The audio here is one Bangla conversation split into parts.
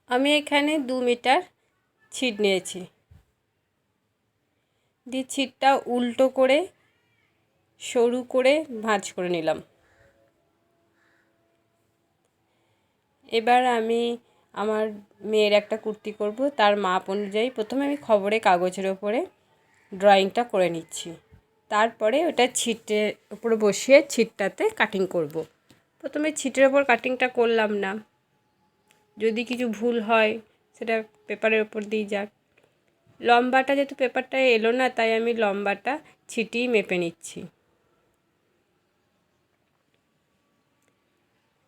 আমি এখানে 2 মিটার ছিট নিয়েছি, দিয়ে ছিটটা উল্টো করে সরু করে ভাঁজ করে নিলাম। এবার আমি আমার মেয়ের একটা কুর্তি করব, তার মাপ অনুযায়ী প্রথমে আমি খবরে কাগজের ওপরে ড্রয়িংটা করে নিচ্ছি, তারপরে ওটা ছিটের উপরে বসিয়ে ছিটটাতে কাটিং করব। প্রথমে ছিটের ওপর কাটিংটা করলাম না, যদি কিছু ভুল হয় সেটা পেপারের ওপর দিয়ে যাক। লম্বাটা যেহেতু পেপারটা এলো না, তাই আমি লম্বাটা ছিটিই মেপে নিচ্ছি।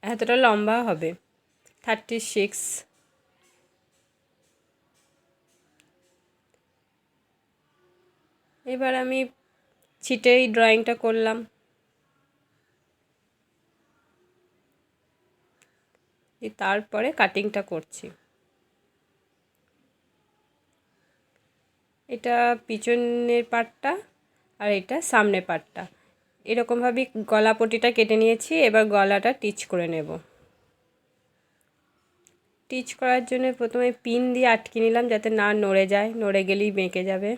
এতটা লম্বা হবে, 36। এবার আমি ছিটেই ড্রয়িংটা করলাম। তারপরে কাটিংটা করছি। এটা পিছনের পার্টটা আর এটা সামনের পার্টটা, এরকমভাবেই গলা পটিটা কেটে নিয়েছি। এবার গলাটা টিচ করে নেব। টিচ করার জন্য প্রথমে পিন দিয়ে আটকে নিলাম যাতে না নড়ে যায়, নড়ে গেলেই বেঁকে যাবে।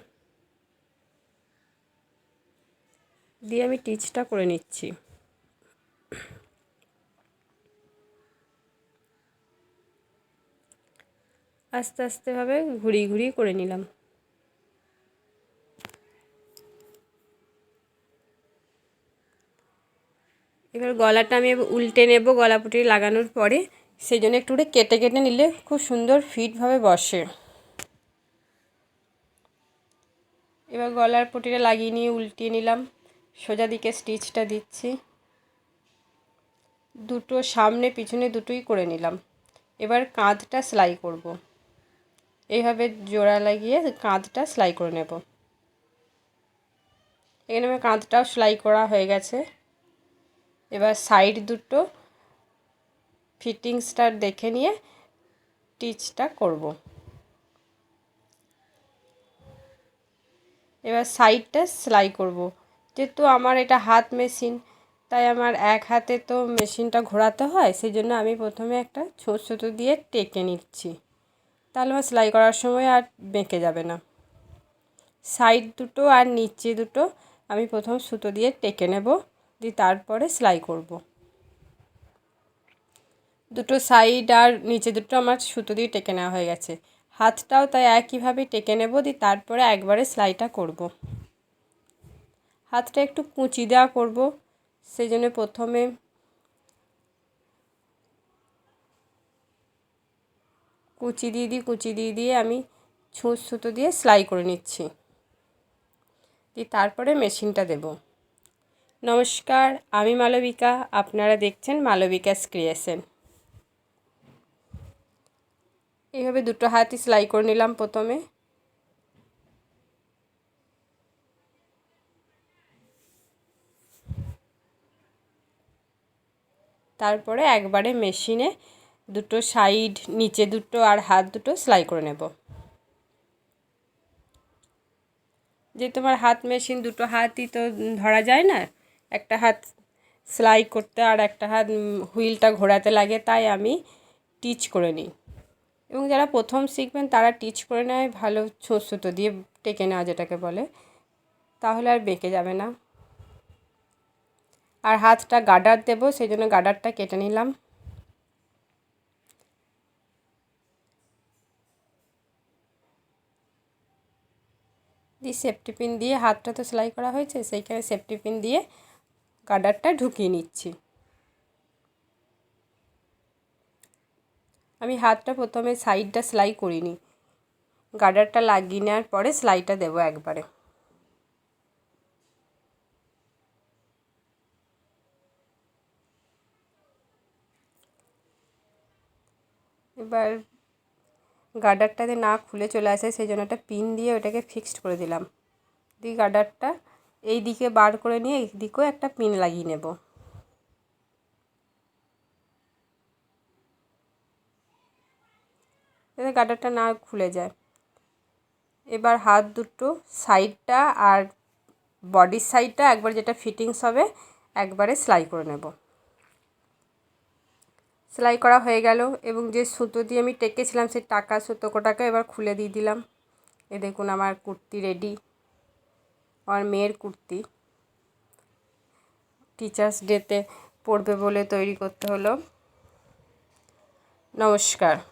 দিয়ে আমি টিচটা করে নিচ্ছি। আস্তে আস্তেভাবে ঘুরিয়ে ঘুরিয়ে করে নিলাম। এবার গলাটা আমি উল্টে নেব গলাপটি লাগানোর পরে, সেই জন্য একটু কেটে কেটে নিলে খুব সুন্দর ফিটভাবে বসে। এবার গলার পটিটা লাগিয়ে নিয়ে উল্টিয়ে নিলাম, সোজা দিকে স্টিচটা দিচ্ছি। দুটো সামনে পিছনে দুটোই করে নিলাম। এবার কাঁধটা সেলাই করব। এইভাবে জোড়া লাগিয়ে কাঁধটা সেলাই করে নেব। এখানে আমার কাঁধটাও সেলাই করা হয়ে গেছে। এবার সাইড দুটো ফিটিংসটা দেখে নিয়ে টিচটা করব। এবার সাইডটা সেলাই করব। যেহেতু আমার এটা হাত মেশিন, তাই আমার এক হাতে তো মেশিনটা ঘোরাতে হয়, সেই জন্য আমি প্রথমে একটা ছোট সুতো দিয়ে টেকে নিচ্ছি, তাহলে আমার সেলাই করার সময় আর বেঁকে যাবে না। সাইড দুটো আর নিচে দুটো আমি প্রথম সুতো দিয়ে টেকে নেব, দিয়ে তারপরে সেলাই করব। দুটো সাইড আর নিচে দুটো আমার সুতো দিয়ে টেকে নেওয়া হয়ে গেছে। হাতটাও তাই একইভাবে টেকে নেব, দিয়ে তারপরে একবারে সেলাইটা করব। হাতটা একটু কুঁচি দেওয়া করব, সেই জন্য প্রথমে কুচি দিয়ে আমি ছুঁচ সুতো দিয়ে সেলাই করে নিচ্ছি, দিয়ে তারপরে মেশিনটা দেব। নমস্কার, আমি মালবিকা, আপনারা দেখছেন মালবিকাস ক্রিয়েশন। এইভাবে দুটো হাতই সেলাই করে নিলাম প্রথমে। তারপরে একবারে মেশিনে দুটো সাইড নিচে দুটো আর হাত দুটো সেলাই করে নেব। যেহেতু আমার হাত মেশিন, দুটো হাতই তো ধরা যায় না, একটা হাত সেলাই করতে আর একটা হাত হুইলটা ঘোরাতে লাগে, তাই আমি টিচ করে নিই। এবং যারা প্রথম শিখবেন তারা টিচ করে নেয় ভালো, ছোট সুতো দিয়ে টেকে নেওয়া যেটাকে বলে, তাহলে আর বেঁকে যাবে না। আর হাতটা গার্ডার দেবো, সেই জন্য গার্ডারটা কেটে নিলাম। দিয়ে সেফটি পিন দিয়ে, হাতটা তো সেলাই করা হয়েছে, সেইখানে সেফটি পিন দিয়ে গার্ডারটা ঢুকিয়ে নিচ্ছি। আমি হাতটা প্রথমে সাইডটা সেলাই করিনি, গার্ডারটা লাগিয়ে নেওয়ার পরে সেলাইটা দেবো একবারে। এবার গার্ডারটাতে না খুলে চলে আসে, সেই জন্য একটা পিন দিয়ে ওটাকে ফিক্সড করে দিলাম। দিয়ে গার্ডারটা এই দিকে বার করে নিয়ে এই দিকেও একটা পিন লাগিয়ে নেব। যাতে গার্ডারটা না খুলে যায়। এবার হাত দুটো সাইডটা আর বডির সাইডটা একবার যেটা ফিটিংস হবে একবারে সেলাই করে নেব। সেলাই করা হয়ে গেল এবং যে সুতো দিয়ে আমি টেকেছিলাম সেই সুতোটাকে এবার খুলে দিয়ে দিলাম। এ দেখুন আমার কুর্তি রেডি, আমার মেয়ের কুর্তি। টিচার্স ডেতে পরবে বলে তৈরি করতে হলো। নমস্কার।